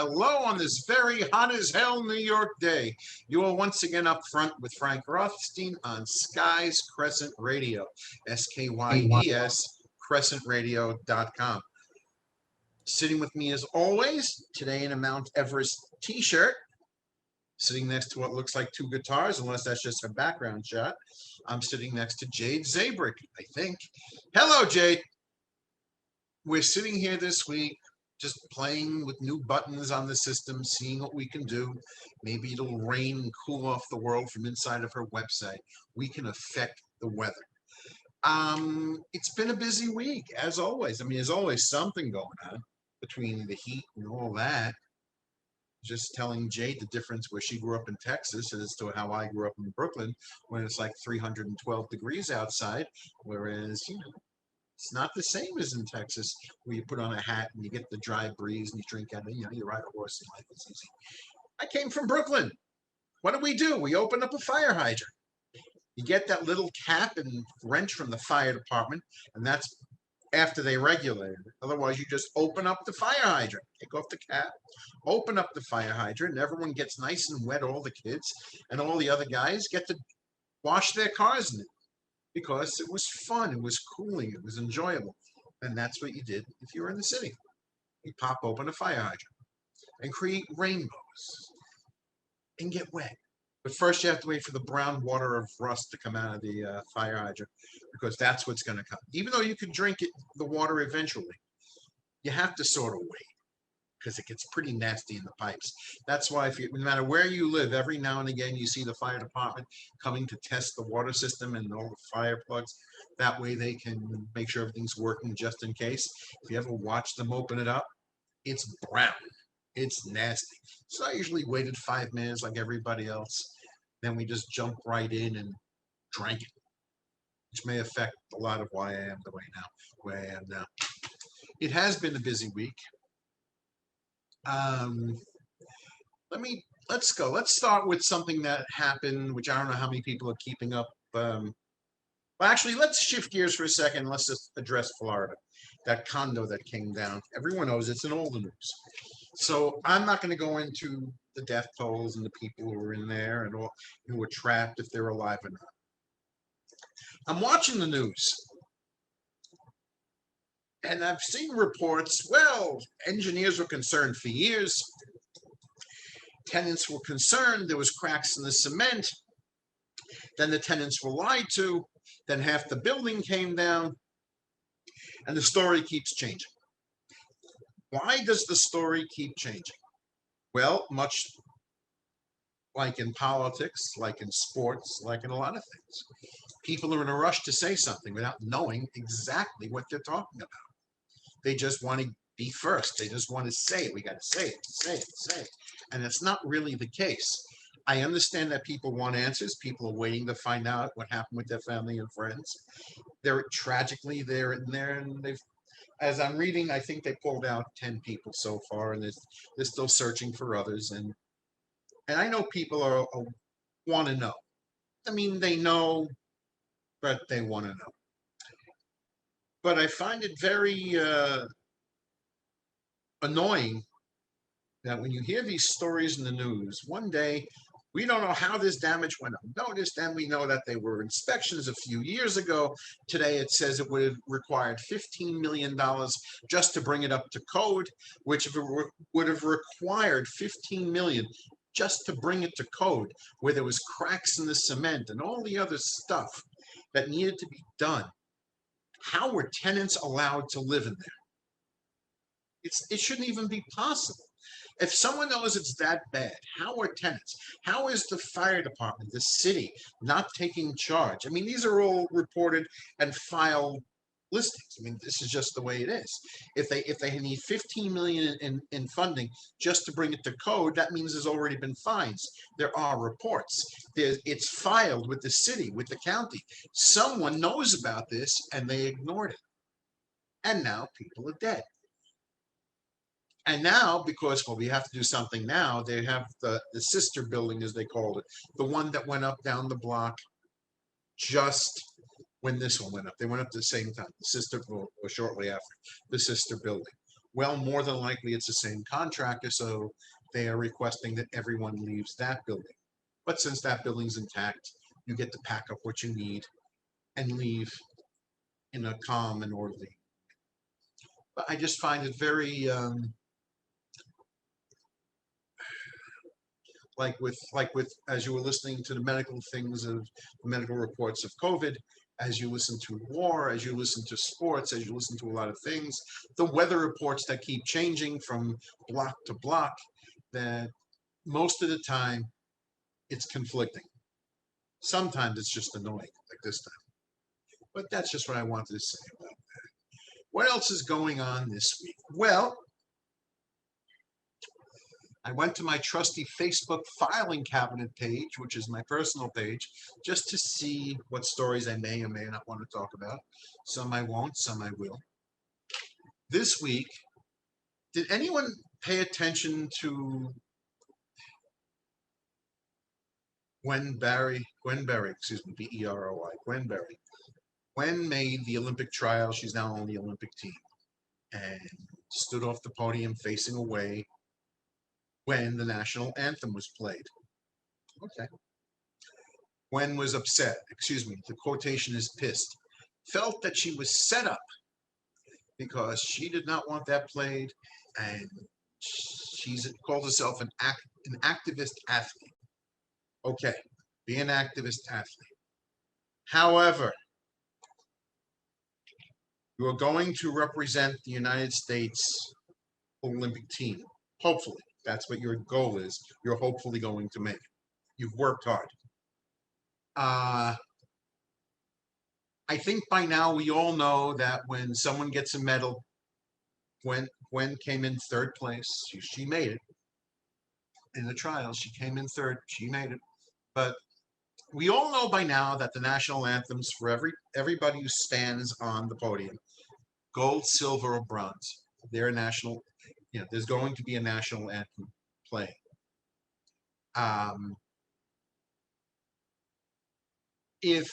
hello on this very hot as hell New York day. You are once again up front with Frank Rothstein on Sky's Crescent Radio, SKYES, crescentradio.com. Sitting with me as always, today in a Mount Everest t-shirt, sitting next to what looks like two guitars, unless that's just a background shot. I'm sitting next to Jade Zabrick, I think. Hello, Jade. We're sitting here this week just playing with new buttons on the system, seeing what we can do. Maybe it'll rain and cool off the world from inside of her website. We can affect the weather. It's been a busy week, as always. I mean, there's always something going on between the heat and all that. Just telling Jade the difference where she grew up in Texas as to how I grew up in Brooklyn, when it's like 312 degrees outside, whereas, it's not the same as in Texas, where you put on a hat and you get the dry breeze and you drink out of it. You ride a horse and life is easy. I came from Brooklyn. What do? We open up a fire hydrant. You get that little cap and wrench from the fire department, and that's after they regulate it. Otherwise, you just open up the fire hydrant, take off the cap, open up the fire hydrant, and everyone gets nice and wet. All the kids and all the other guys get to wash their cars in it, because it was fun, it was cooling, it was enjoyable. And that's what you did if you were in the city. You pop open a fire hydrant and create rainbows and get wet. But first you have to wait for the brown water of rust to come out of the fire hydrant, because that's what's going to come. Even though you can drink the water eventually, you have to sort of wait, because it gets pretty nasty in the pipes. That's why no matter where you live, every now and again you see the fire department coming to test the water system and all the fire plugs. That way they can make sure everything's working just in case. If you ever watch them open it up, it's brown. It's nasty. So I usually waited 5 minutes like everybody else. Then we just jumped right in and drank it, which may affect a lot of why I am the way I am now. It has been a busy week. Let's go. Let's start with something that happened, which I don't know how many people are keeping up. Well, actually, let's shift gears for a second. Let's just address Florida, that condo that came down. Everyone knows it's in all the news. So I'm not going to go into the death tolls and the people who were in there and all who were trapped, if they're alive or not. I'm watching the news, and I've seen reports. Well, engineers were concerned for years. Tenants were concerned. There was cracks in the cement. Then the tenants were lied to. Then half the building came down. And the story keeps changing. Why does the story keep changing? Well, much like in politics, like in sports, like in a lot of things, people are in a rush to say something without knowing exactly what they're talking about. They just want to be first. They just want to say it. We got to say it, say it, say it. And it's not really the case. I understand that people want answers. People are waiting to find out what happened with their family and friends. They're in there, and as I'm reading, I think they pulled out 10 people so far, and they're still searching for others. And I know people want to know. I mean, they know, but they want to know. But I find it very annoying that when you hear these stories in the news, one day we don't know how this damage went unnoticed, and we know that there were inspections a few years ago. Today it says it would have required $15 million just to bring it up to code, which would have required $15 million just to bring it to code, where there was cracks in the cement and all the other stuff that needed to be done. How were tenants allowed to live in there? It shouldn't even be possible. If someone knows it's that bad, how are tenants? How is the fire department, the city, not taking charge? I mean, these are all reported and filed listings. I mean, this is just the way it is. If they need 15 million in funding just to bring it to code, that means there's already been fines. There are reports. It's filed with the city, with the county. Someone knows about this and they ignored it. And now people are dead. And now, because, well, we have to do something now, they have the sister building, as they called it, the one that went up down the block just when this one went up. They went up at the same time, the sister, or shortly after, the sister building. Well, more than likely it's the same contractor, so they are requesting that everyone leaves that building. But since that building's intact, you get to pack up what you need and leave in a calm and orderly. But I just find it very like with as you were listening to the medical things of the medical reports of COVID, as you listen to war, as you listen to sports, as you listen to a lot of things, the weather reports that keep changing from block to block, that most of the time it's conflicting. Sometimes it's just annoying, like this time. But that's just what I wanted to say about that. What else is going on this week? Well, I went to my trusty Facebook filing cabinet page, which is my personal page, just to see what stories I may or may not want to talk about. Some I won't, some I will. This week, did anyone pay attention to Gwen Berry, excuse me, Beroi, Gwen Berry. Gwen made the Olympic trial. She's now on the Olympic team and stood off the podium facing away when the national anthem was played. Okay. Gwen was upset, excuse me, the quotation is pissed, felt that she was set up because she did not want that played, and she's called herself an activist athlete. Okay, be an activist athlete. However, you are going to represent the United States Olympic team. Hopefully, that's what your goal is. You're hopefully going to make it. You've worked hard. I think by now we all know that when someone gets a medal, Gwen came in third place. She made it in the trials. She came in third. She made it. But we all know by now that the national anthems for everybody who stands on the podium, gold, silver, or bronze, they're national. There's going to be a national anthem playing. If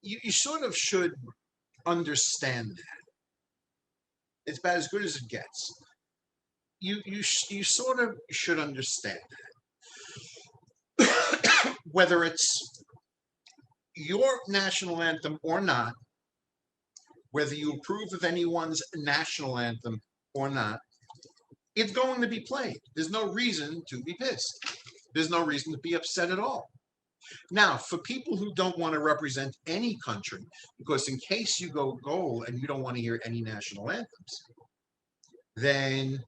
you sort of should understand that it's about as good as it gets. You sort of should understand that whether it's your national anthem or not, whether you approve of anyone's national anthem or not, it's going to be played. There's no reason to be pissed. There's no reason to be upset at all. Now, for people who don't want to represent any country, because in case you go gold and you don't want to hear any national anthems, then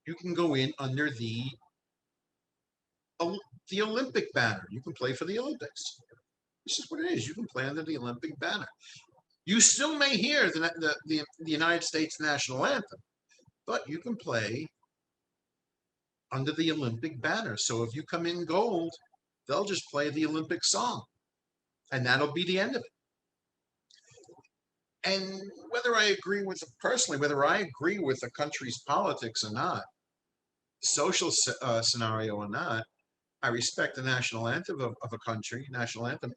you can go in under the Olympic banner. You can play for the Olympics. This is what it is. You can play under the Olympic banner. You still may hear the United States national anthem, but you can play under the Olympic banner. So if you come in gold, they'll just play the Olympic song, and that'll be the end of it. And whether I agree with a country's politics or not, social scenario or not, I respect the national anthem of a country, national anthem,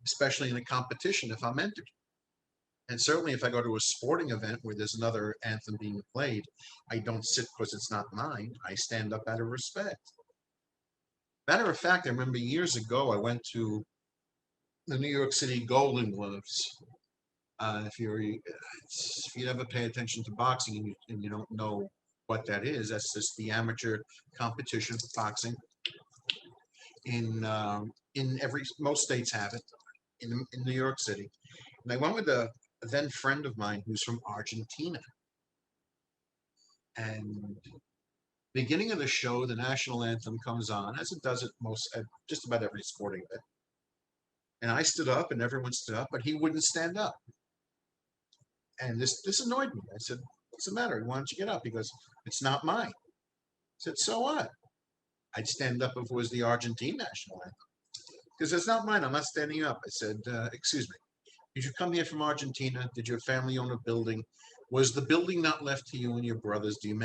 especially in a competition, if I'm entered. And certainly if I go to a sporting event where there's another anthem being played, I don't sit because it's not mine. I stand up out of respect. Matter of fact, I remember years ago, I went to the New York City Golden Gloves. If you ever pay attention to boxing and you don't know what that is, that's just the amateur competition for boxing. Most states have it. In New York City, and I went with a then friend of mine who's from Argentina. And beginning of the show, the national anthem comes on, as it does at just about every sporting event. And I stood up, and everyone stood up, but he wouldn't stand up. And this annoyed me. I said, "What's the matter? Why don't you get up?" He goes, "It's not mine." I said, "So what?" I'd stand up if it was the Argentine national anthem. Because it's not mine. I'm not standing up. I said, "Excuse me. Did you come here from Argentina? Did your family own a building? Was the building not left to you and your brothers? Do you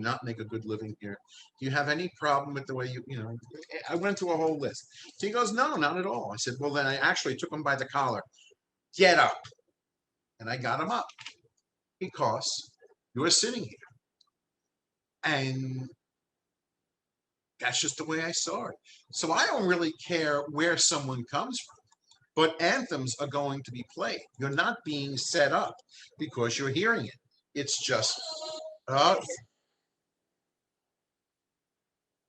not make a good living here? Do you have any problem with the way I went through a whole list. So he goes, "No, not at all." I said, "Well, then I actually took him by the collar. Get up." And I got him up. because you are sitting here. And that's just the way I saw it. So I don't really care where someone comes from, but anthems are going to be played. You're not being set up because you're hearing it. It's just, oh,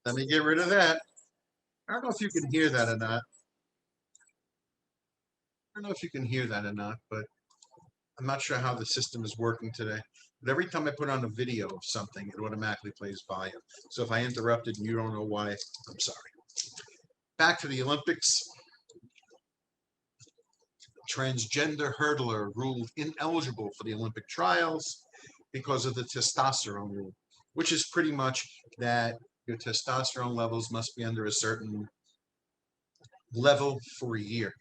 let me get rid of that. I don't know if you can hear that or not. I don't know if you can hear that or not, but I'm not sure how the system is working today. But every time I put on a video of something, it automatically plays volume. So if I interrupted and you don't know why, I'm sorry. Back to the Olympics. Transgender hurdler ruled ineligible for the Olympic trials because of the testosterone rule, which is pretty much that your testosterone levels must be under a certain level for a year.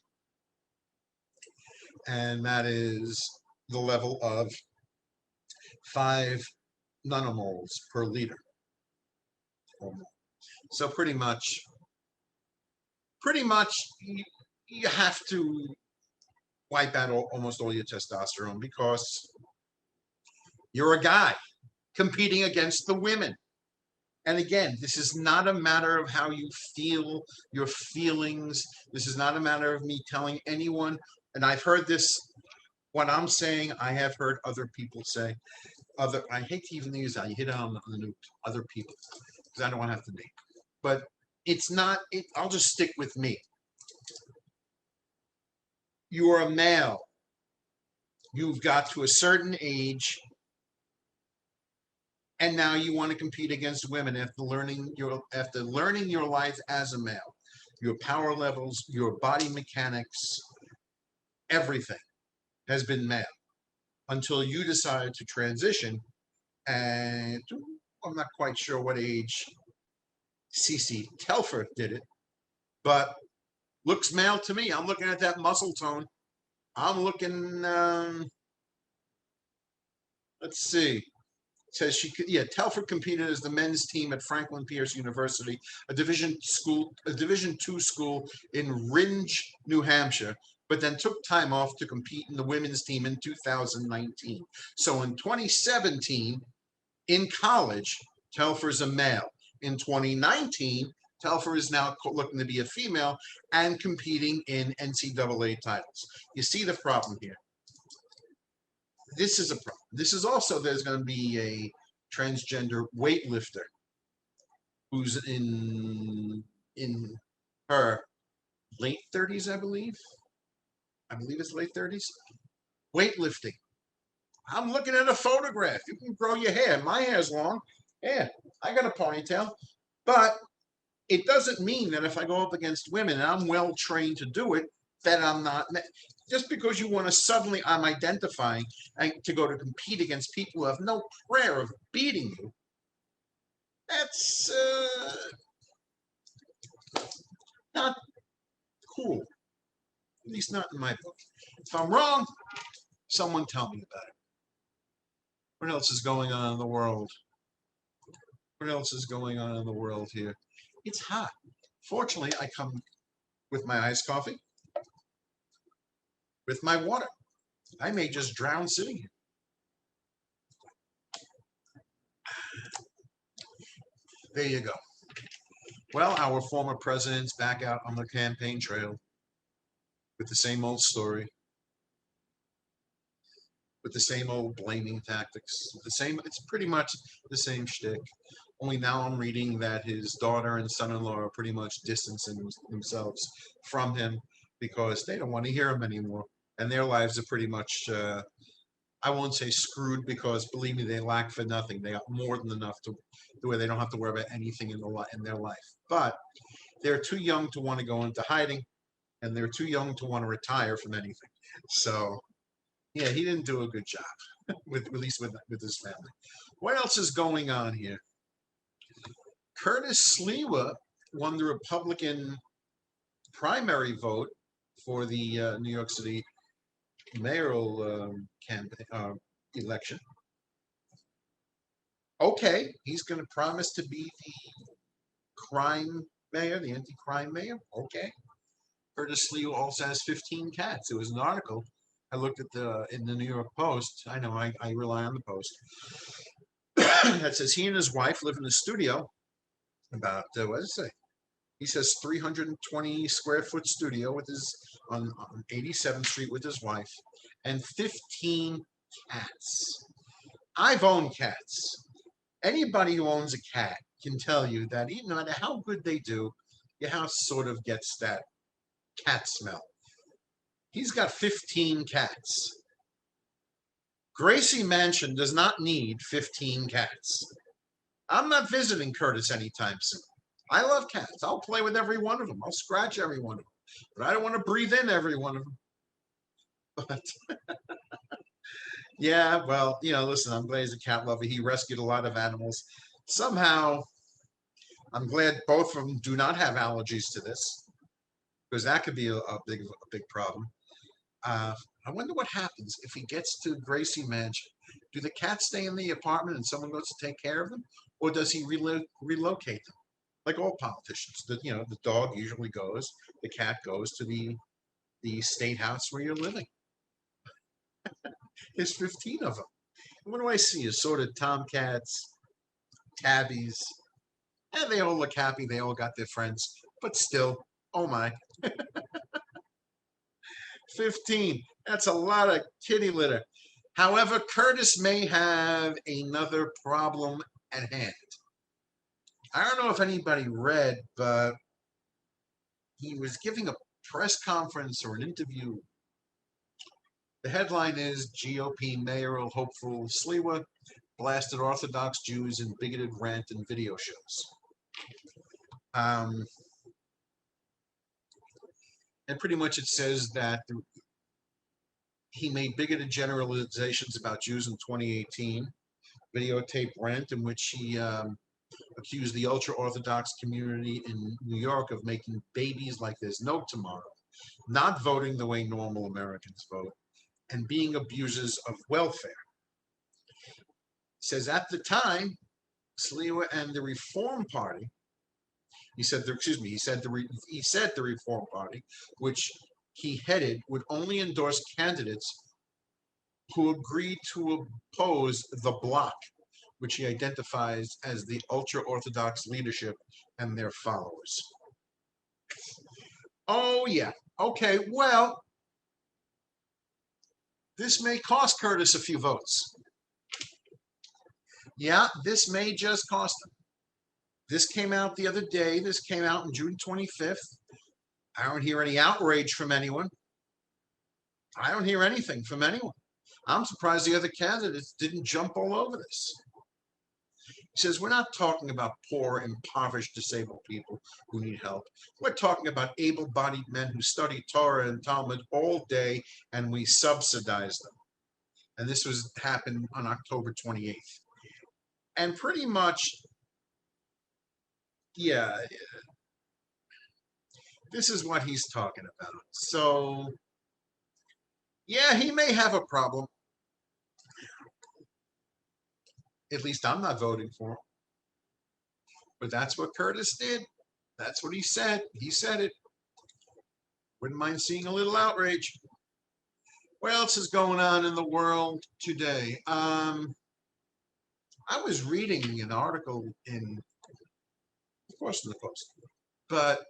And that is the level of 5 nanomoles per liter. So pretty much you have to wipe out almost all your testosterone because you're a guy competing against the women. And again, this is not a matter of how you feel, your feelings. This is not a matter of me telling anyone. And I've heard this, what I'm saying, I have heard other people say, I hate to even use that, you hit it on the note, other people, because I don't want to have to name. But it's not, I'll just stick with me. You are a male. You've got to a certain age, and now you want to compete against women after learning your life as a male. Your power levels, your body mechanics, everything has been male until you decide to transition. And I'm not quite sure what age Cece Telfer did it, but looks male to me. I'm looking at that muscle tone. I'm looking, let's see. Says she could, yeah, Telford competed as the men's team at Franklin Pierce University, a Division II school in Rindge, New Hampshire, but then took time off to compete in the women's team in 2019. So in 2017, in college, Telfer's a male. In 2019, Telfer is now looking to be a female and competing in NCAA titles. You see the problem here. This is a problem. This is also, there's going to be a transgender weightlifter who's in her late 30s, I believe. I believe it's late 30s. Weightlifting. I'm looking at a photograph. You can grow your hair. My hair's long. Yeah, I got a ponytail. But it doesn't mean that if I go up against women and I'm well trained to do it, that I'm not. Just because you want to suddenly, I'm identifying and to go to compete against people who have no prayer of beating you. That's not cool. At least not in my book. If I'm wrong, someone tell me about it. What else is going on in the world? What else is going on in the world here? It's hot. Fortunately, I come with my iced coffee, with my water. I may just drown sitting here. There you go. Well, our former president's back out on the campaign trail with the same old story, with the same old blaming tactics, with the same, it's pretty much the same shtick. Only now I'm reading that his daughter and son-in-law are pretty much distancing themselves from him because they don't want to hear him anymore. And their lives are pretty much, I won't say screwed because believe me, they lack for nothing. They got more than enough to where they don't have to worry about anything in their life. But they're too young to want to go into hiding, and they're too young to want to retire from anything. So yeah, he didn't do a good job with at least with his family. What else is going on here? Curtis Sliwa won the Republican primary vote for the New York City mayoral campaign election. Okay, he's going to promise to be the crime mayor, the anti-crime mayor. Okay. Curtis Sliwa also has 15 cats. There was an article I looked at in the New York Post. I know I rely on the Post. That says he and his wife live in a studio about what does it say? He says 320 square foot studio with his on 87th Street with his wife and 15 cats. I've owned cats. Anybody who owns a cat can tell you that no matter how good they do, your house sort of gets that cat smell. He's got 15 cats. Gracie Mansion does not need 15 cats. I'm not visiting Curtis anytime soon. I love cats. I'll play with every one of them. I'll scratch every one of them. But I don't want to breathe in every one of them. But yeah, well, listen, I'm glad he's a cat lover. He rescued a lot of animals. Somehow, I'm glad both of them do not have allergies to this, because that could be a big problem. I wonder what happens if he gets to Gracie Mansion. Do the cats stay in the apartment and someone goes to take care of them, or does he relocate them? Like all politicians, the dog usually goes, the cat goes to the state house where you're living. There's 15 of them. What do I see? Assorted tomcats, tabbies, and they all look happy. They all got their friends, but still, oh my, 15. That's a lot of kitty litter. However, Curtis may have another problem at hand. I don't know if anybody read, but he was giving a press conference or an interview. The headline is GOP mayoral hopeful Sliwa blasted Orthodox Jews in bigoted rant and video shows. And pretty much it says that he made bigoted generalizations about Jews in 2018, videotape rant in which he accused the ultra-Orthodox community in New York of making babies like there's no tomorrow, not voting the way normal Americans vote, and being abusers of welfare. Says at the time, Sliwa and the Reform Party, he said the Reform Party, which he headed, would only endorse candidates who agreed to oppose the bloc, which he identifies as the ultra-Orthodox leadership and their followers. Oh, yeah. Okay, well, this may cost Curtis a few votes. Yeah, this may just cost him. This came out the other day. This came out on June 25th. I don't hear any outrage from anyone. I don't hear anything from anyone. I'm surprised the other candidates didn't jump all over this. He says, we're not talking about poor, impoverished, disabled people who need help. We're talking about able-bodied men who study Torah and Talmud all day, and we subsidize them. And this happened on October 28th. And pretty much, yeah, this is what he's talking about. So, yeah, he may have a problem. At least I'm not voting for him. But that's what Curtis did. That's what he said. He said it. Wouldn't mind seeing a little outrage. What else is going on in the world today? I was reading an article of course, in the Post, but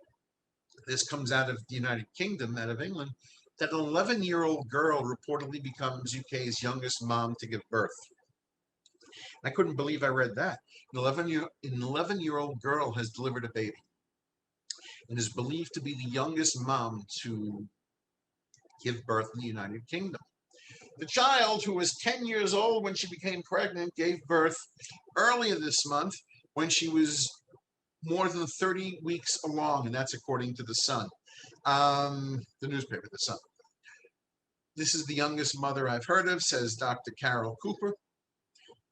this comes out of the United Kingdom, out of England, that an 11-year-old girl reportedly becomes UK's youngest mom to give birth. I couldn't believe I read that. An 11-year-old girl has delivered a baby and is believed to be the youngest mom to give birth in the United Kingdom. The child, who was 10 years old when she became pregnant, gave birth earlier this month when she was more than 30 weeks along, and that's according to The Sun, the newspaper, The Sun. This is the youngest mother I've heard of, says Dr. Carol Cooper.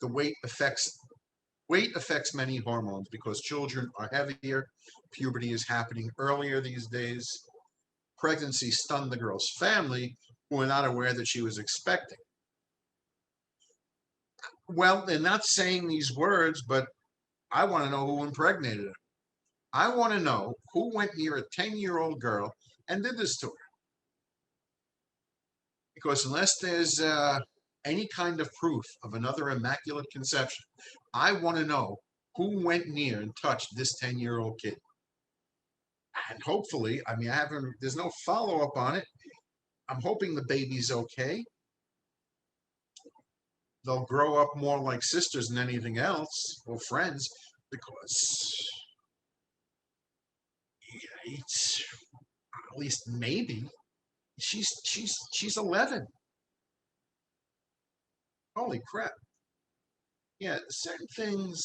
The weight affects many hormones because children are heavier. Puberty is happening earlier these days. Pregnancy stunned the girl's family, who were not aware that she was expecting. Well, they're not saying these words, but I want to know who impregnated her. I want to know who went near a 10-year-old girl and did this to her. because unless there's any kind of proof of another immaculate conception, I want to know who went near and touched this 10-year-old kid. And hopefully, I mean, I haven't, there's no follow up on it. I'm hoping the baby's okay. They'll grow up more like sisters than anything else, or friends, because it's, at least maybe she's 11. Holy crap! Yeah, certain things.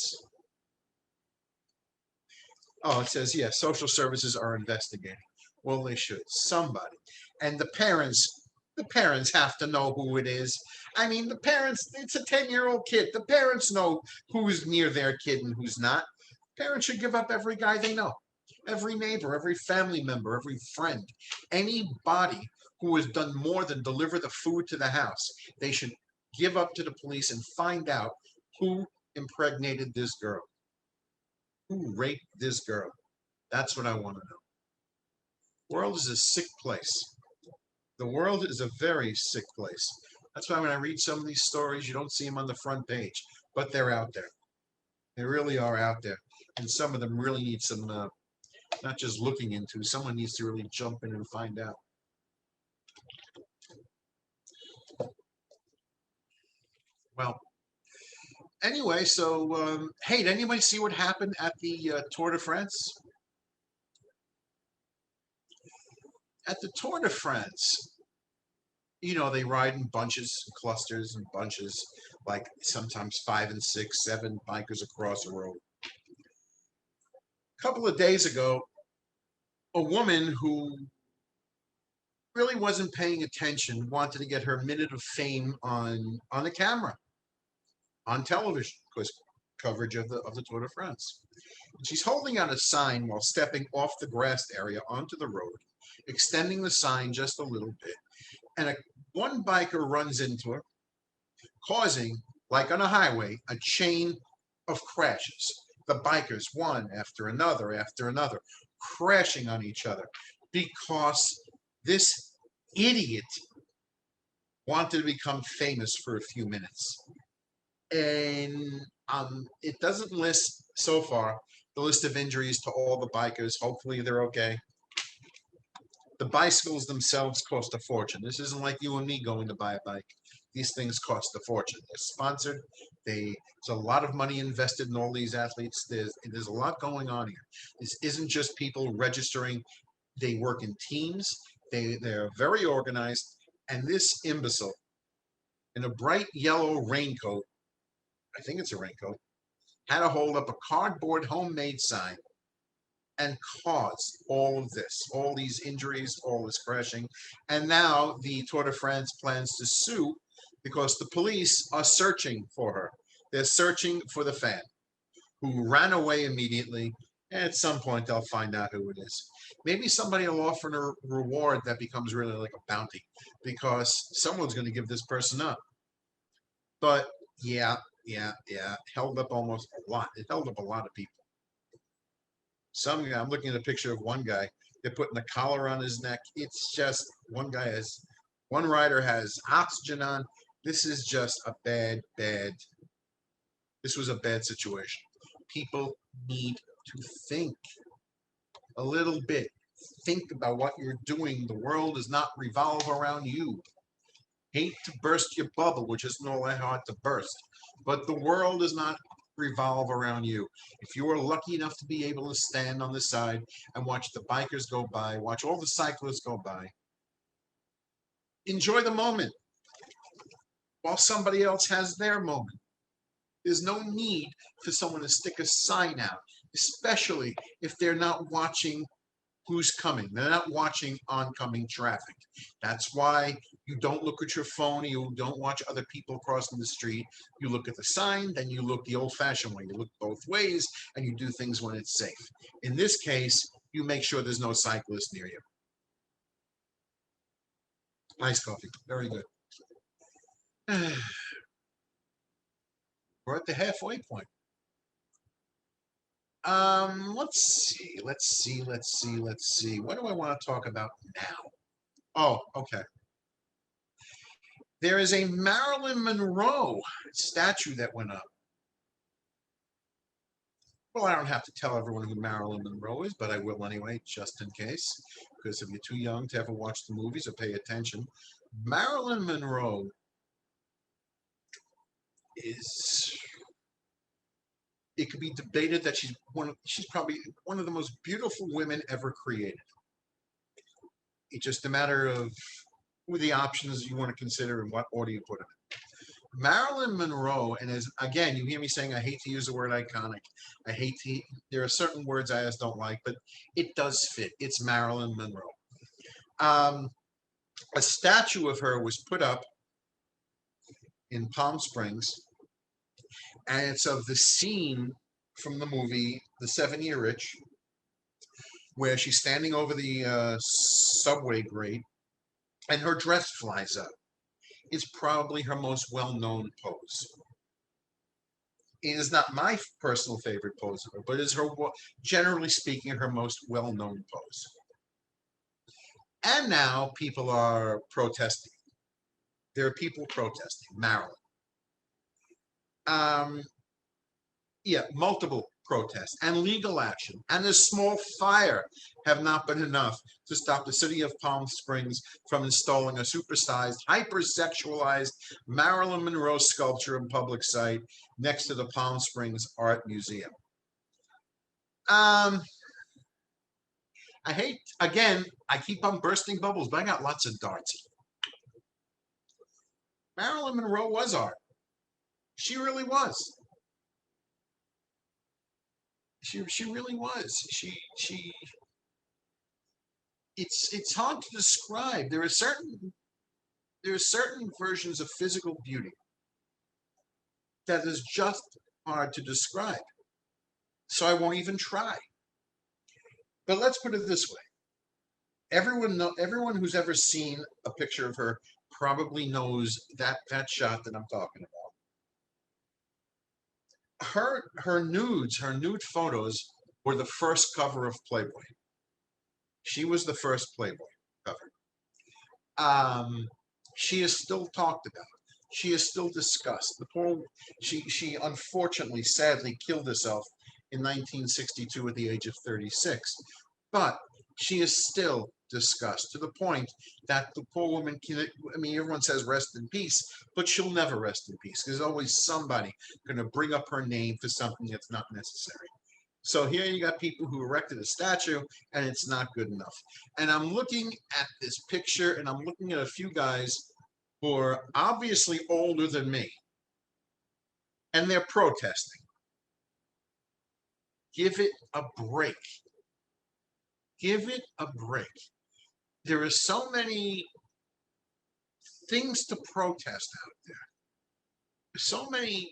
Oh, it says, yeah, social services are investigating. Well, they should. Somebody. And the parents have to know who it is. I mean, the parents, it's a 10-year-old kid. The parents know who's near their kid and who's not. Parents should give up every guy they know, every neighbor, every family member, every friend, anybody who has done more than deliver the food to the house. They should give up to the police and find out who impregnated this girl, who raped this girl. That's what I want to know. The world is a sick place. The world is a very sick place. That's why when I read some of these stories, you don't see them on the front page, but they're out there. They really are out there. And some of them really need some, not just looking into, someone needs to really jump in and find out. Well, anyway, so, hey, did anybody see what happened at the Tour de France? At the Tour de France, they ride in bunches, clusters, and bunches, like sometimes 5 and 6, 7 bikers across the road. A couple of days ago, a woman who really wasn't paying attention wanted to get her minute of fame on the camera, on television, because coverage of the Tour de France. And she's holding out a sign while stepping off the grassed area onto the road, extending the sign just a little bit, and one biker runs into her, causing, like on a highway, a chain of crashes. The bikers, one after another, crashing on each other because this idiot wanted to become famous for a few minutes. And it doesn't list so far the list of injuries to all the bikers. Hopefully they're okay. The bicycles themselves cost a fortune. This isn't like you and me going to buy a bike. These things cost a fortune. They're sponsored. There's a lot of money invested in all these athletes. There's a lot going on here. This isn't just people registering. They work in teams. They're very organized. And this imbecile in a bright yellow raincoat, I think it's a raincoat, had to hold up a cardboard homemade sign and caused all of this, all these injuries, all this crashing. And now the Tour de France plans to sue because the police are searching for her. They're searching for the fan who ran away immediately. And at some point, they'll find out who it is. Maybe somebody will offer a reward that becomes really like a bounty because someone's going to give this person up. But yeah, held up almost a lot. It held up a lot of people. Some guy, I'm looking at a picture of one guy. They're putting a collar on his neck. It's just one rider has oxygen on. This is just a this was a bad situation. People need to think a little bit. Think about what you're doing. The world does not revolve around you. Hate to burst your bubble, which isn't all that hard to burst. But the world does not revolve around you. If you are lucky enough to be able to stand on the side and watch the bikers go by, watch all the cyclists go by, enjoy the moment while somebody else has their moment. There's no need for someone to stick a sign out, especially if they're not watching who's coming. They're not watching oncoming traffic. That's why you don't look at your phone. You don't watch other people crossing the street. You look at the sign, then you look the old-fashioned way. You look both ways, and you do things when it's safe. In this case, you make sure there's no cyclist near you. Nice coffee. Very good. We're at the halfway point. Let's see. What do I want to talk about now? Oh, okay. There is a Marilyn Monroe statue that went up. Well, I don't have to tell everyone who Marilyn Monroe is, but I will anyway, just in case, because if you're too young to ever watch the movies or pay attention, Marilyn Monroe is, it could be debated that she's probably one of the most beautiful women ever created. It's just a matter of who the options you want to consider and what order you put them in. Marilyn Monroe, and as again, you hear me saying I hate to use the word iconic. I hate to. There are certain words I just don't like, but it does fit. It's Marilyn Monroe. Um, a statue of her was put up in Palm Springs, and it's of the scene from the movie The 7-Year Itch, where she's standing over the subway grate, and her dress flies up. It's probably her most well-known pose. It is not my personal favorite pose of her, but is her, generally speaking, her most well-known pose. And now people are protesting. There are people protesting. Maryland. Yeah, multiple protests and legal action and a small fire have not been enough to stop the city of Palm Springs from installing a supersized, hypersexualized Marilyn Monroe sculpture in public site next to the Palm Springs Art Museum. I hate, again, I keep on bursting bubbles, but I got lots of darts. Marilyn Monroe was art. She really was. She really was. It's hard to describe. There are certain versions of physical beauty that is just hard to describe. So I won't even try. But let's put it this way. Everyone who's ever seen a picture of her probably knows that shot that I'm talking about. Her nude photos were the first cover of Playboy. She was the first Playboy cover. She is still talked about. She is still discussed. She unfortunately, sadly, killed herself in 1962 at the age of 36. But she is still discussed to the point that the poor woman everyone says rest in peace, but she'll never rest in peace. There's always somebody going to bring up her name for something that's not necessary. So here you got people who erected a statue and it's not good enough. And I'm looking at this picture and I'm looking at a few guys who are obviously older than me and they're protesting. Give it a break. Give it a break. There are so many things to protest out there. So many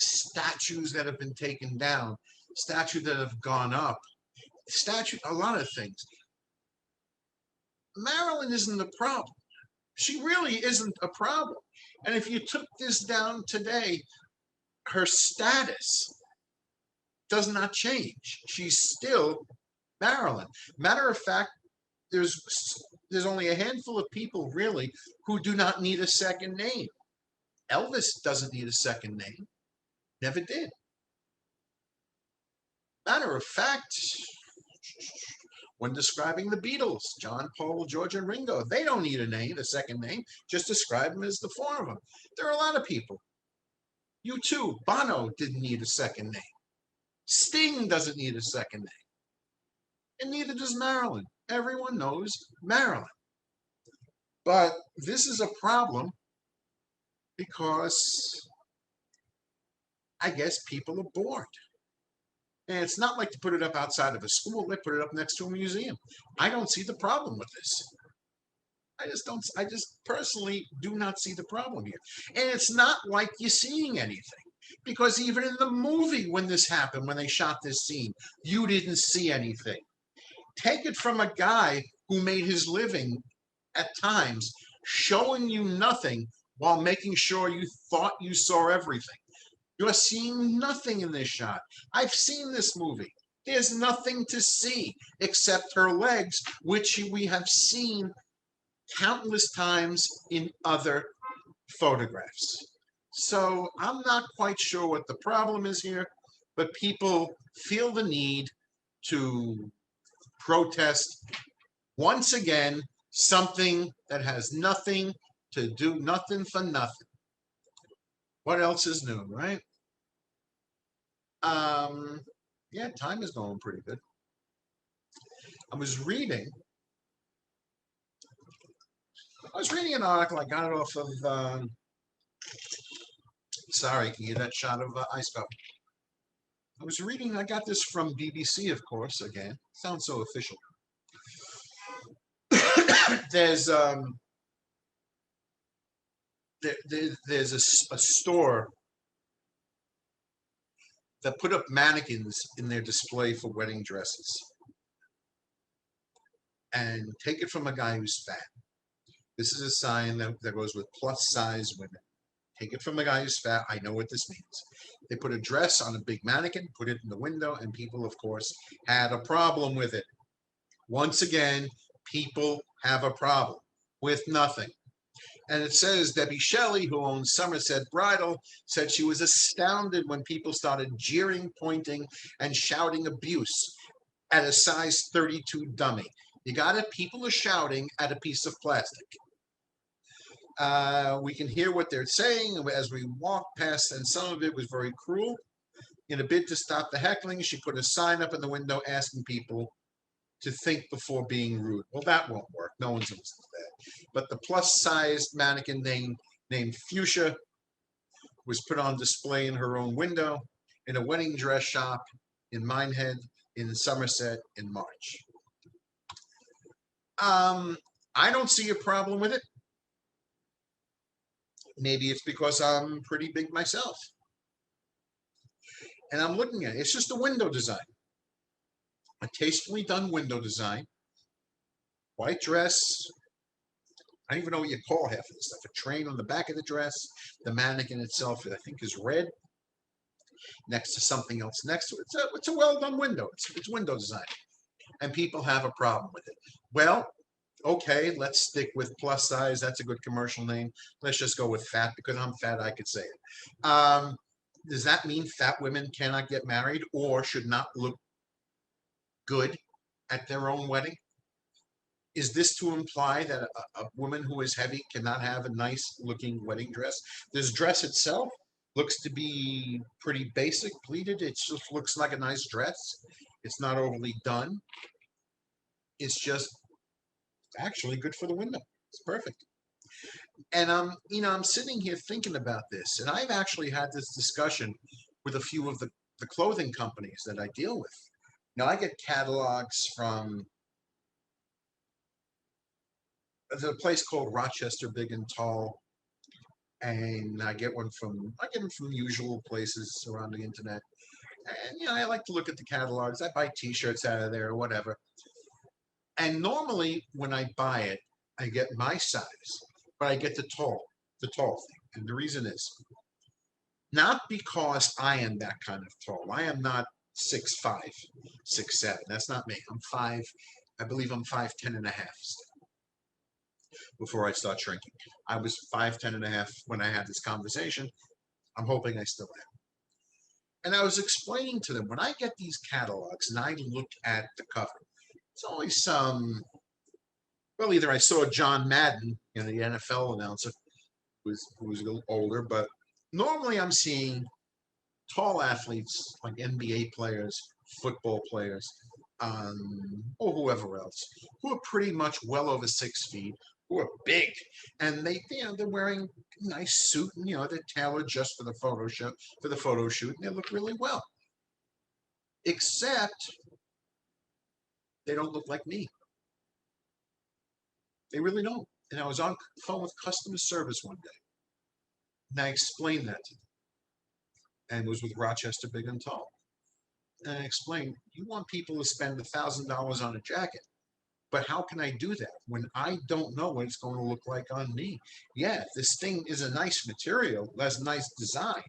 statues that have been taken down, statues that have gone up, a lot of things. Marilyn isn't the problem. She really isn't a problem. And if you took this down today, her status does not change. She's still Marilyn. Matter of fact, there's only a handful of people really who do not need a second name. Elvis doesn't need a second name. Never did. Matter of fact, when describing the Beatles, John, Paul, George, and Ringo, they don't need a second name. Just describe them as the four of them. There are a lot of people. U2, Bono didn't need a second name. Sting doesn't need a second name. And neither does Marilyn. Everyone knows Marilyn. But this is a problem because I guess people are bored. And it's not like to put it up outside of a school. They put it up next to a museum. I don't see the problem with this. I just personally do not see the problem here. And it's not like you're seeing anything. Because even in the movie when this happened, when they shot this scene, you didn't see anything. Take it from a guy who made his living at times showing you nothing while making sure you thought you saw everything. You're seeing nothing in this shot. I've seen this movie. There's nothing to see except her legs, which we have seen countless times in other photographs. So I'm not quite sure what the problem is here, but people feel the need to protest once again something that has nothing to do, nothing for nothing. What else is new, right? Um, yeah, time is going pretty good. I was reading. I was reading an article. I got it off of. Sorry, can you get that shot of ice cup? I was reading. I got this from BBC, of course. Again, sounds so official. There's there's a store that put up mannequins in their display for wedding dresses, and take it from a guy who's fat. This is a sign that goes with plus size women. Take it from the guy who's fat. I know what this means. They put a dress on a big mannequin, put it in the window, and people, of course, had a problem with it. Once again, people have a problem with nothing. And it says Debbie Shelley, who owns Somerset Bridal, said she was astounded when people started jeering, pointing, and shouting abuse at a size 32 dummy. You got it? People are shouting at a piece of plastic. We can hear what they're saying as we walk past, and some of it was very cruel. In a bid to stop the heckling, she put a sign up in the window asking people to think before being rude. Well, that won't work. No one's going to do that. But the plus-sized mannequin named Fuchsia was put on display in her own window in a wedding dress shop in Minehead in Somerset in March. I don't see a problem with it. Maybe it's because I'm pretty big myself. And I'm looking at it. It's just a window design. A tastefully done window design. White dress. I don't even know what you call half of this stuff. A train on the back of the dress. The mannequin itself, I think, is red. Next to something else next to it. It's a well done window. It's window design. And people have a problem with it. Well, okay, let's stick with plus size. That's a good commercial name. Let's just go with fat because I'm fat. I could say it. Does that mean fat women cannot get married or should not look good at their own wedding? Is this to imply that a woman who is heavy cannot have a nice looking wedding dress? This dress itself looks to be pretty basic, pleated. It just looks like a nice dress. It's not overly done. It's just actually good for the window. It's perfect. And I'm sitting here thinking about this, and I've actually had this discussion with a few of the clothing companies that I deal with. Now I get catalogs from there's a place called Rochester Big and Tall, and I get them from usual places around the internet. And I like to look at the catalogs. I buy T-shirts out of there or whatever. And normally when I buy it, I get my size, but I get the tall thing. And the reason is not because I am that kind of tall. I am not 6'5", 6'7". That's not me. I'm five. I believe I'm 5'10" and a half before I start shrinking. I was 5'10" and a half when I had this conversation. I'm hoping I still am. And I was explaining to them when I get these catalogs and I look at the cover, it's always well, either I saw John Madden, the NFL announcer, who was a little older, but normally I'm seeing tall athletes like NBA players, football players, or whoever else, who are pretty much well over 6 feet, who are big, and they're wearing a nice suit, and they're tailored just for the photo shoot, and they look really well. Except they don't look like me. They really don't. And I was on the phone with customer service one day, and I explained that to them, and it was with Rochester Big and Tall. And I explained, you want people to spend $1,000 on a jacket, but how can I do that when I don't know what it's going to look like on me? Yeah, this thing is a nice material, has a nice design,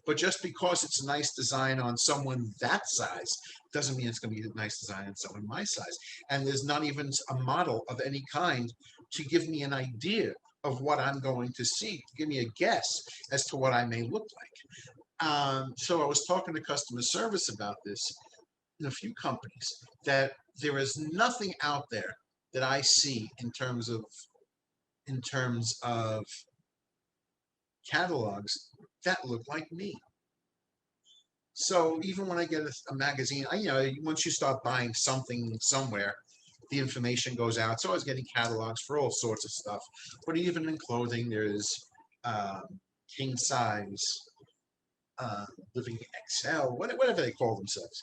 but just because it's a nice design on someone that size doesn't mean it's going to be a nice design on someone my size. And there's not even a model of any kind to give me an idea of what I'm going to see. Give me a guess as to what I may look like. So I was talking to customer service about this in a few companies, that there is nothing out there that I see in terms of catalogs that look like me. So even when I get a magazine, once you start buying something somewhere, the information goes out. So I was getting catalogs for all sorts of stuff. But even in clothing, there's uh, king size, uh, living XL, whatever they call themselves.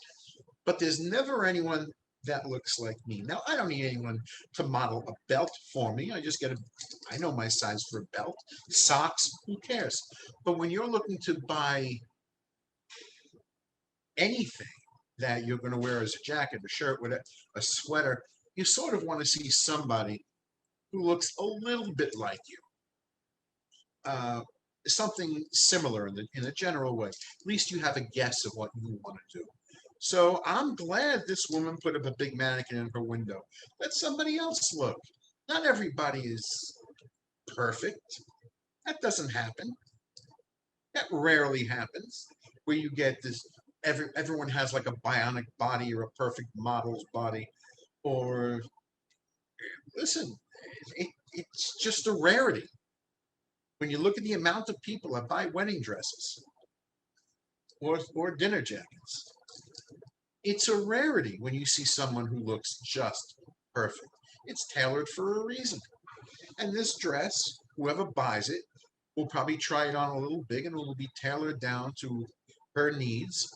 But there's never anyone that looks like me. Now, I don't need anyone to model a belt for me. I know my size for a belt. Socks, who cares? But when you're looking to buy anything that you're going to wear as a jacket, a shirt, a sweater, you sort of want to see somebody who looks a little bit like you. Uh, Something similar in a general way. At least you have a guess of what you want to do. So I'm glad this woman put up a big mannequin in her window. Let somebody else look. Not everybody is perfect. That doesn't happen. That rarely happens. Where you get this, everyone has like a bionic body or a perfect model's body, or listen, it's just a rarity. When you look at the amount of people that buy wedding dresses or dinner jackets, it's a rarity when you see someone who looks just perfect. It's tailored for a reason. And this dress, whoever buys it, will probably try it on a little big, and it will be tailored down to her needs.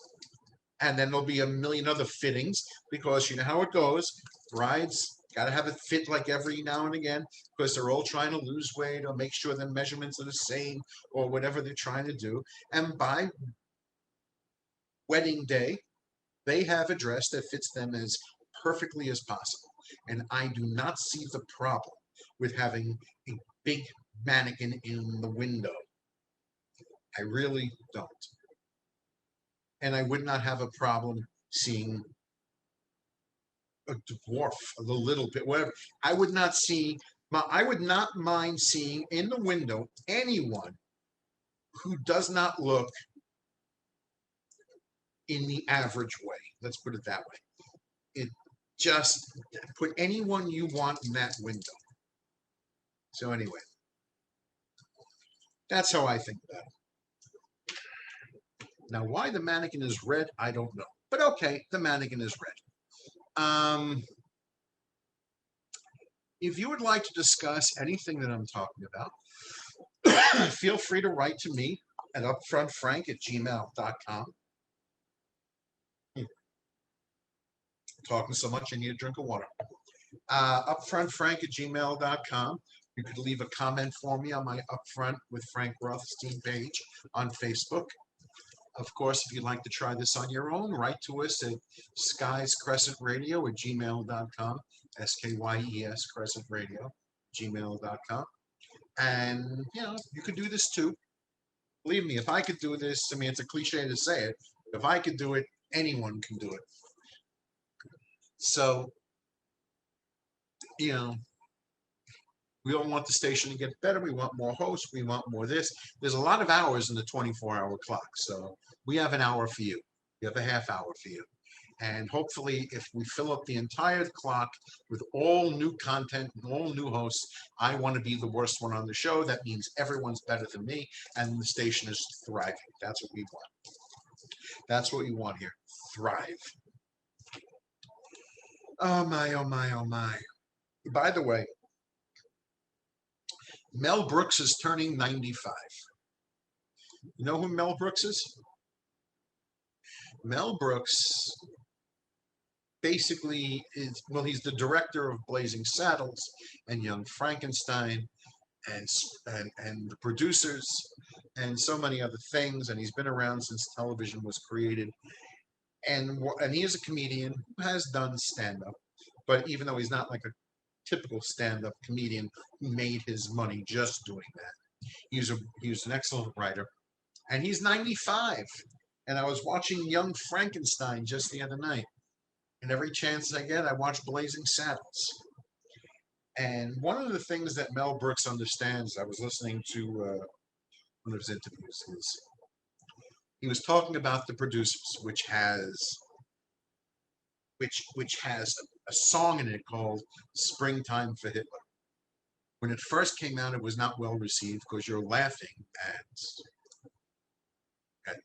And then there'll be a million other fittings, because you know how it goes. Brides got to have it fit like every now and again, because they're all trying to lose weight or make sure the measurements are the same or whatever they're trying to do. And by wedding day, they have a dress that fits them as perfectly as possible. And I do not see the problem with having a big mannequin in the window. I really don't. And I would not have a problem seeing a dwarf, a little bit, whatever. I would not mind seeing in the window anyone who does not look in the average way. Let's put it that way. It just put anyone you want in that window. So anyway, that's how I think about it. Now, why the mannequin is red, I don't know. But okay, the mannequin is red. If you would like to discuss anything that I'm talking about, feel free to write to me at upfrontfrank@gmail.com. Talking so much, I need a drink of water. Upfrontfrank@gmail.com. You could leave a comment for me on my Upfront with Frank Rothstein page on Facebook. Of course, if you'd like to try this on your own, write to us at skiescrescentradio@gmail.com, SKYES Crescent Radio, gmail.com. And, you could do this too. Believe me, if I could do this, I mean, it's a cliche to say it, if I could do it, anyone can do it. So, we all want the station to get better. We want more hosts. We want more this. There's a lot of hours in the 24-hour clock. So we have an hour for you. We have a half hour for you. And hopefully, if we fill up the entire clock with all new content and all new hosts, I want to be the worst one on the show. That means everyone's better than me, and the station is thriving. That's what we want. That's what we want here. Thrive. Oh my, oh my, oh my. By the way, Mel Brooks is turning 95. You know who Mel Brooks is? Mel Brooks basically he's the director of Blazing Saddles and Young Frankenstein and the producers and so many other things. And he's been around since television was created. And he is a comedian who has done stand-up. But even though he's not like a typical stand-up comedian who made his money just doing that, he was an excellent writer. And he's 95. And I was watching Young Frankenstein just the other night. And every chance I get, I watch Blazing Saddles. And one of the things that Mel Brooks understands, I was listening to one of his interviews, is he was talking about the producers, which has a song in it called "Springtime for Hitler." When it first came out, it was not well received because you're laughing at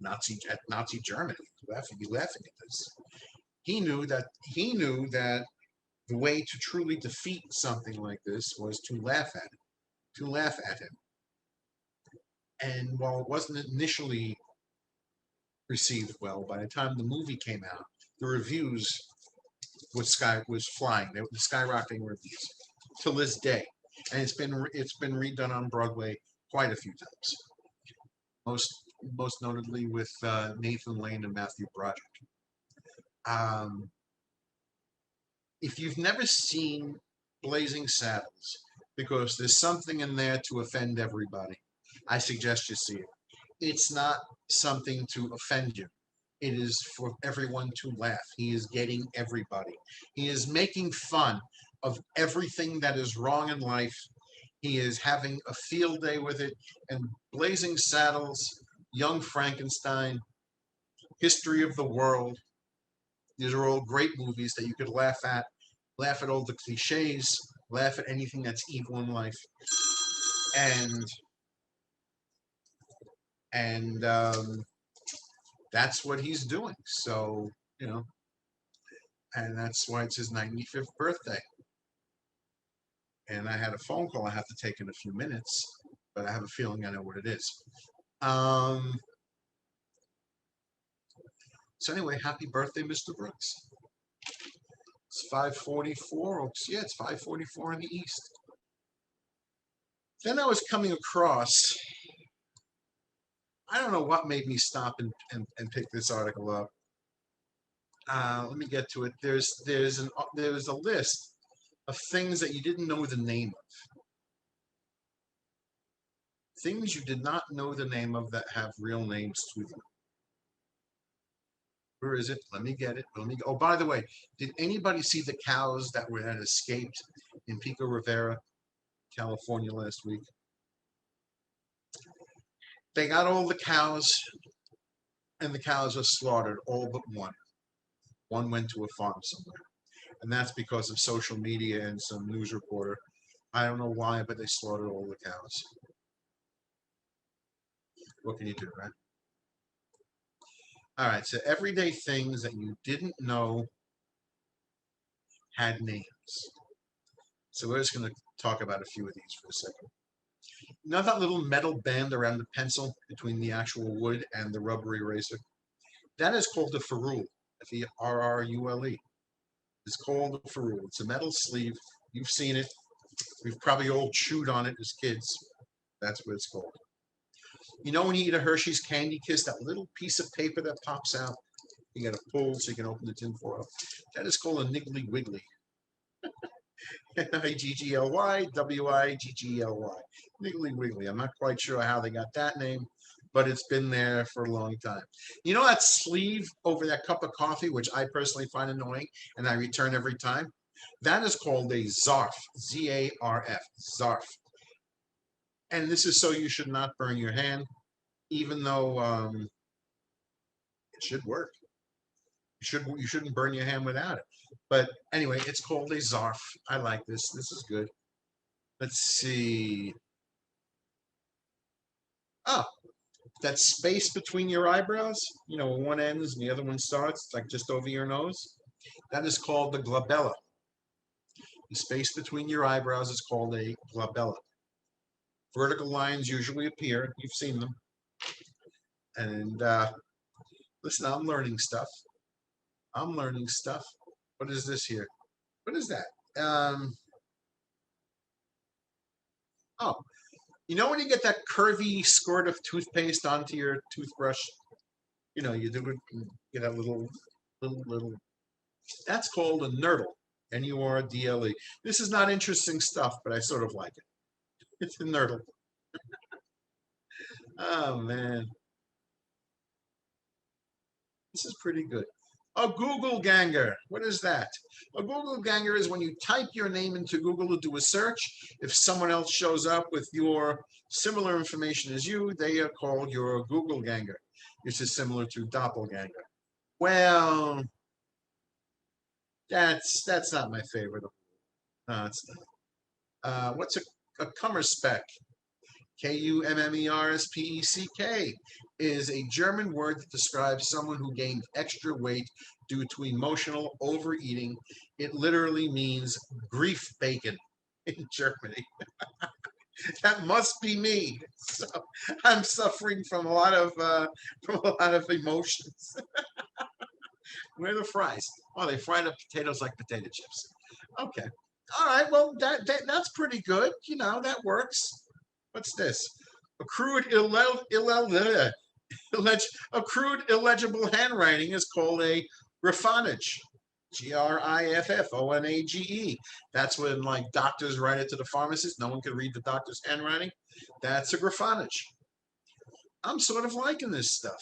Nazi Germany. You're laughing at this. He knew that the way to truly defeat something like this was to laugh at him. And while it wasn't initially received well, by the time the movie came out, the reviews was flying. They were skyrocketing reviews till this day, and it's been redone on Broadway quite a few times. Most most notably with Nathan Lane and Matthew Broderick. Um, if you've never seen Blazing Saddles, because there's something in there to offend everybody, I suggest you see it. It's not something to offend you. It is for everyone to laugh. He is getting everybody. He is making fun of everything that is wrong in life. He is having a field day with it. And Blazing Saddles, Young Frankenstein, History of the World, these are all great movies that you could laugh at all the cliches, laugh at anything that's evil in life. And and that's what he's doing. So, you know, and that's why it's his 95th birthday. And I had a phone call I have to take in a few minutes, but I have a feeling I know what it is. Um, so anyway, happy birthday, Mr. Brooks. It's 5:44. Yeah, it's 5:44 in the East. Then I was coming across, I don't know what made me stop and pick this article up. Let me get to it. There's a list of things that you didn't know the name of. Things you did not know the name of that have real names to them. Where is it? Let me get it. Oh, by the way, did anybody see the cows that escaped in Pico Rivera, California last week? They got all the cows, and the cows are slaughtered, all but one. One went to a farm somewhere, and that's because of social media and some news reporter. I don't know why, but they slaughtered all the cows. What can you do, right? All right, so everyday things that you didn't know had names. So we're just going to talk about a few of these for a second. You know that little metal band around the pencil between the actual wood and the rubber eraser? That is called a ferrule. Ferrule. It's called a ferrule. It's a metal sleeve. You've seen it. We've probably all chewed on it as kids. That's what it's called. You know when you eat a Hershey's Candy Kiss, that little piece of paper that pops out, you got to pull so you can open the tin foil. That is called a Niggly Wiggly. Niggly, Niggly Wiggly. I'm not quite sure how they got that name, but it's been there for a long time. You know that sleeve over that cup of coffee, which I personally find annoying and I return every time? That is called a Zarf, Z-A-R-F, Zarf. And this is so you should not burn your hand, even though it should work. You shouldn't burn your hand without it. But anyway, it's called a Zarf. I like this. This is good. Let's see. Oh, that space between your eyebrows, when one ends and the other one starts, like just over your nose, that is called the glabella. The space between your eyebrows is called a glabella. Vertical lines usually appear. You've seen them. And listen, I'm learning stuff. I'm learning stuff. What is this here? What is that? Oh, you know when you get that curvy squirt of toothpaste onto your toothbrush? You do it, you get a little. That's called a nurdle. Nurdle. This is not interesting stuff, but I sort of like it. It's a nurdle. Oh man, this is pretty good. A Google ganger. What is that? A Google ganger is when you type your name into Google to do a search. If someone else shows up with your similar information as you, they are called your Google ganger, which is similar to doppelganger. Well, that's not my favorite. No, it's not. What's a Kummerspeck? Kummerspec is a German word that describes someone who gained extra weight due to emotional overeating. It literally means grief bacon in Germany. That must be me. So I'm suffering from a lot of emotions. Where are the fries? Oh, they fried up potatoes like potato chips. Okay. All right. Well, that's pretty good. You know, that works. What's this? Accrued accrued illegible handwriting is called a griffonage. Griffonage. That's when like doctors write it to the pharmacist. No one can read the doctor's handwriting. That's a griffonage. I'm sort of liking this stuff.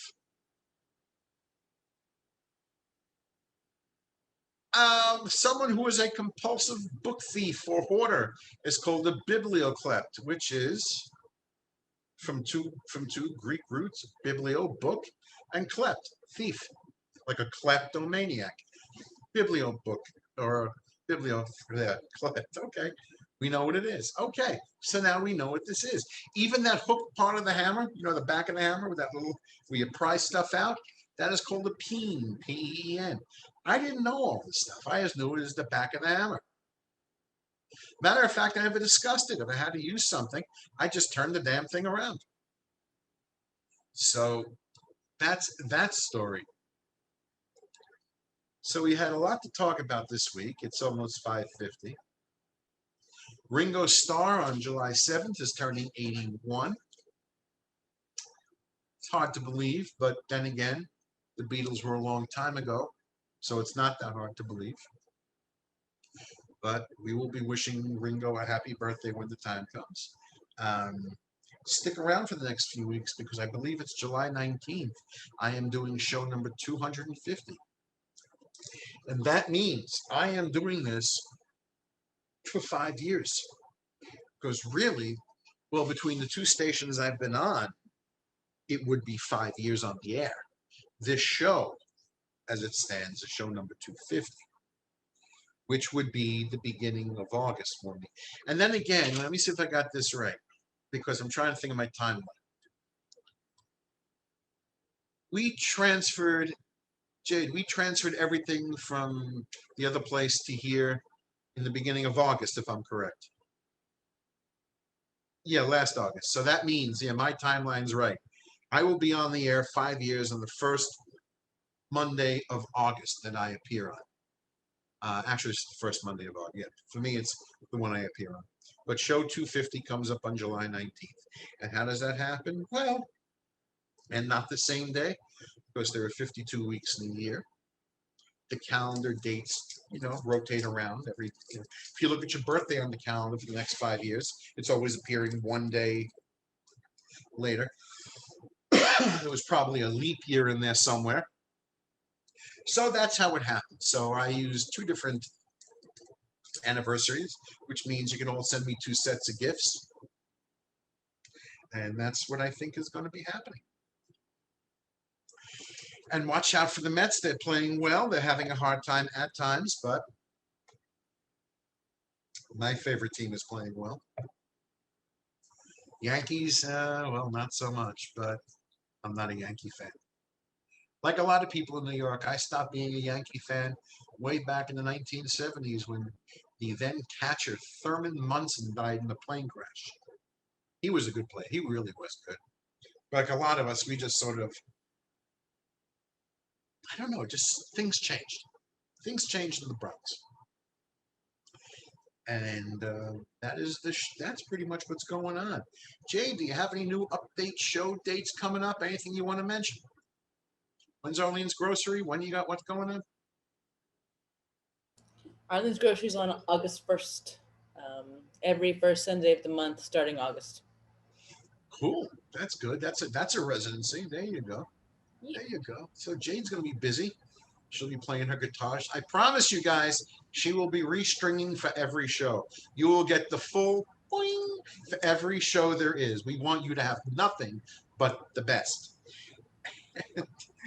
Someone who is a compulsive book thief or hoarder is called a biblioclept, which is from two Greek roots, biblio, book, and klept, thief, like a kleptomaniac. Biblio book or biblio, yeah, klept. Okay, we know what it is. Okay, so now we know what this is. Even that hook part of the hammer, you know, the back of the hammer with that little where you pry stuff out, that is called a peen, P-E-E-N. I didn't know all this stuff. I just knew it as the back of the hammer. Matter of fact, I never discussed it. If I had to use something, I just turned the damn thing around. So that's that story. So we had a lot to talk about this week. It's almost 5:50. Ringo Starr on July 7th is turning 81. It's hard to believe, but then again, the Beatles were a long time ago, so it's not that hard to believe. But we will be wishing Ringo a happy birthday when the time comes. Stick around for the next few weeks because I believe it's July 19th. I am doing show number 250. And that means I am doing this for 5 years. Because really, well, between the two stations I've been on, it would be 5 years on the air. This show, as it stands, is show number 250, which would be the beginning of August for me. And then again, let me see if I got this right, because I'm trying to think of my timeline. We transferred, Jade, we transferred everything from the other place to here in the beginning of August, if I'm correct. Yeah, last August. So that means, yeah, my timeline's right. I will be on the air 5 years on the first Monday of August that I appear on. Actually, it's the first Monday of August. Yeah, for me, it's the one I appear on. But show 250 comes up on July 19th. And how does that happen? Well, and not the same day, because there are 52 weeks in a year. The calendar dates, rotate around every. If you look at your birthday on the calendar for the next 5 years, it's always appearing one day later. There was probably a leap year in there somewhere. So that's how it happened. So I used two different anniversaries, which means you can all send me two sets of gifts. And that's what I think is going to be happening. And watch out for the Mets. They're playing well. They're having a hard time at times, but my favorite team is playing well. Yankees, well, not so much, but I'm not a Yankee fan. Like a lot of people in New York, I stopped being a Yankee fan way back in the 1970s when the then catcher Thurman Munson died in a plane crash. He was a good player. He really was good. Like a lot of us, we just sort of, I don't know, just things changed. Things changed in the Bronx. And that's pretty much what's going on. Jay, do you have any new update show dates coming up? Anything you want to mention? When's Arlene's Grocery? When you got what's going on? Arlen's Groceries on August 1st. Every first Sunday of the month starting August. Cool. That's good. That's a residency. There you go. Yeah. There you go. So Jade's going to be busy. She'll be playing her guitar. I promise you guys, she will be restringing for every show. You will get the full boing for every show there is. We want you to have nothing but the best.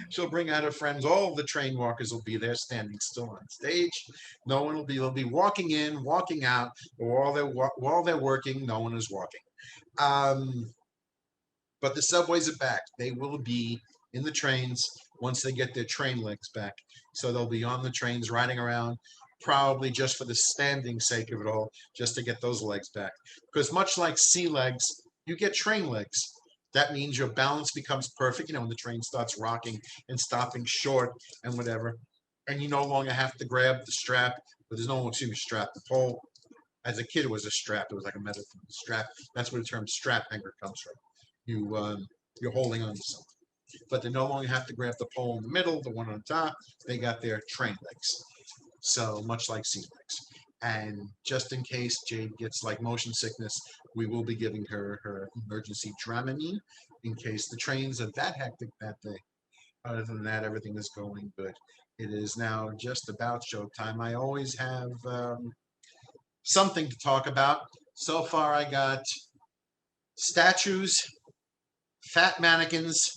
She'll bring out her friends. All the train walkers will be there standing still on stage. No one will be, they'll be walking in, walking out, or while they're working, no one is walking. Um, but the subways are back. They will be in the trains once they get their train legs back. So they'll be on the trains riding around, probably just for the standing sake of it all, just to get those legs back. Because much like sea legs, you get train legs. That means your balance becomes perfect, when the train starts rocking and stopping short and whatever. And you no longer have to grab the strap, but there's no longer strap, the pole. As a kid, it was a strap. It was like a metal strap. That's where the term strap hanger comes from. You're holding on to something, but they no longer have to grab the pole in the middle, the one on top. They got their train legs. So much like sea legs. And just in case Jade gets like motion sickness, we will be giving her her emergency Dramamine in case the trains are that hectic that day. Other than that, everything is going good. It is now just about showtime. I always have something to talk about. So far, I got statues, fat mannequins.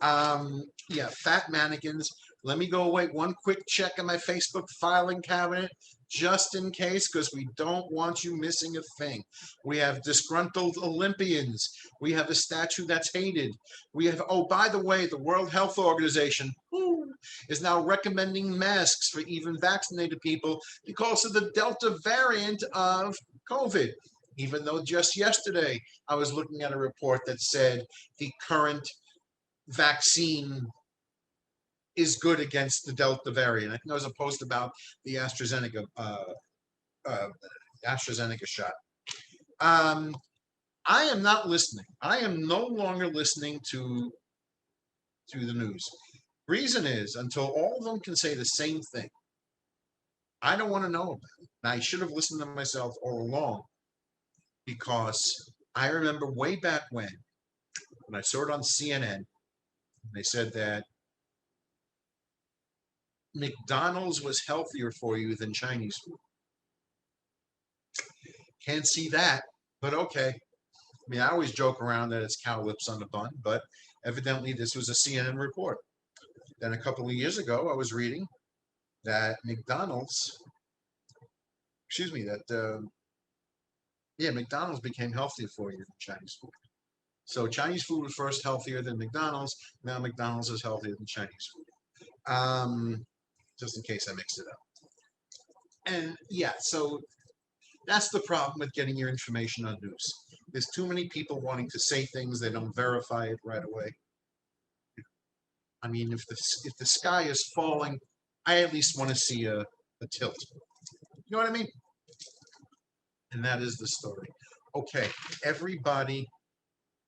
Yeah, fat mannequins. Let me go away. One quick check in my Facebook filing cabinet, just in case, because we don't want you missing a thing. We have disgruntled Olympians. We have a statue that's hated. We have, oh, by the way, the World Health Organization is now recommending masks for even vaccinated people because of the Delta variant of COVID. Even though just yesterday I was looking at a report that said the current vaccine is good against the Delta variant. I think there was a post about the uh, AstraZeneca shot. Um, I am not listening. I am no longer listening to the news. Reason is, until all of them can say the same thing, I don't want to know about it. And I should have listened to myself all along because I remember way back when I saw it on CNN, they said that McDonald's was healthier for you than Chinese food. Can't see that, but okay. I mean, I always joke around that it's cow lips on the bun, but evidently this was a CNN report. Then a couple of years ago, I was reading that McDonald's, excuse me, that yeah, McDonald's became healthier for you than Chinese food. So Chinese food was first healthier than McDonald's. Now McDonald's is healthier than Chinese food. Just in case I mixed it up. And yeah, so that's the problem with getting your information on news. There's too many people wanting to say things, they don't verify it right away. I mean, if the sky is falling, I at least want to see a tilt. You know what I mean? And that is the story. Okay, everybody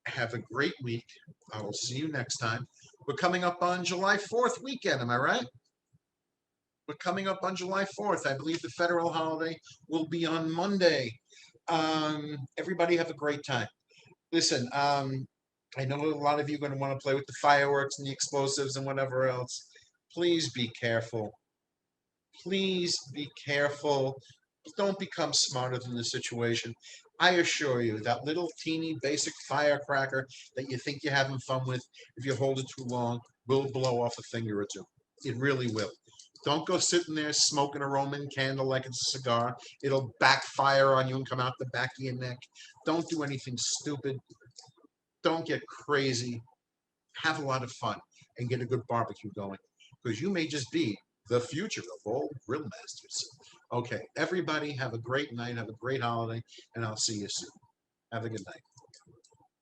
have a great week. I will see you next time. We're coming up on July 4th weekend, am I right? We're coming up on July 4th. I believe the federal holiday will be on Monday. Everybody have a great time. Listen, I know a lot of you are going to want to play with the fireworks and the explosives and whatever else. Please be careful. Please be careful. Don't become smarter than the situation. I assure you, that little teeny basic firecracker that you think you're having fun with, if you hold it too long, will blow off a finger or two. It really will. Don't go sitting there smoking a Roman candle like it's a cigar. It'll backfire on you and come out the back of your neck. Don't do anything stupid. Don't get crazy. Have a lot of fun and get a good barbecue going because you may just be the future of all grill masters. Okay, everybody have a great night, have a great holiday, and I'll see you soon. Have a good night.